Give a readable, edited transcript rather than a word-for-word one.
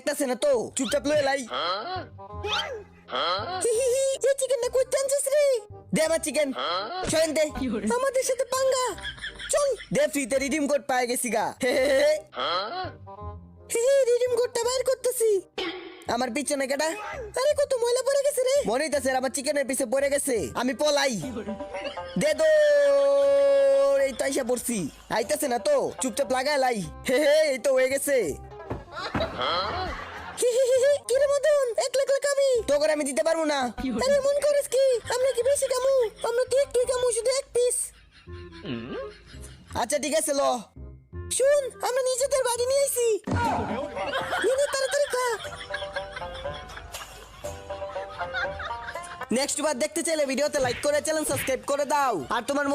দেখতাছে না তো চুপচাপ লয়ে লাই। এই চিকেনটা কই টানছিস রে? দে আমার চিকেন সরেন দে। আমাদের সাথে পাঙ্গা চল দে, ফ্রিতে রিডিম কোড পাই গেছি গা। রিডিম কোডটা বাইর করতেছি। আমার পিছনে কেডা? আরে কত ময়লা পড়ে গেছে রে। মনে হইতাছে আমার চিকেনের পিছে পড়ে গেছে, আমি পলাই। দে দো, এই তো আইসা পড়ছি। আইতাছে না তো চুপচাপ লাগাই লাই। এই তো হয়ে গেছে। কিরে মদন, একলা একলা কামি তোকে আমি দিতে পারবো না। আরে মন করিস কি, আমরা কি বেশি কামু? আমরা তো একটু কামু, শুধু এক পিস। আচ্ছা ঠিক আছে, ল শুন, আমরা নিজেদের বাড়ি নিয়ে আইছি। তাড়াতাড়ি খা। নেক্সট বার দেখতে চাইলে ভিডিওতে লাইক করে চ্যানেল সাবস্ক্রাইব করে দাও। আর তোমার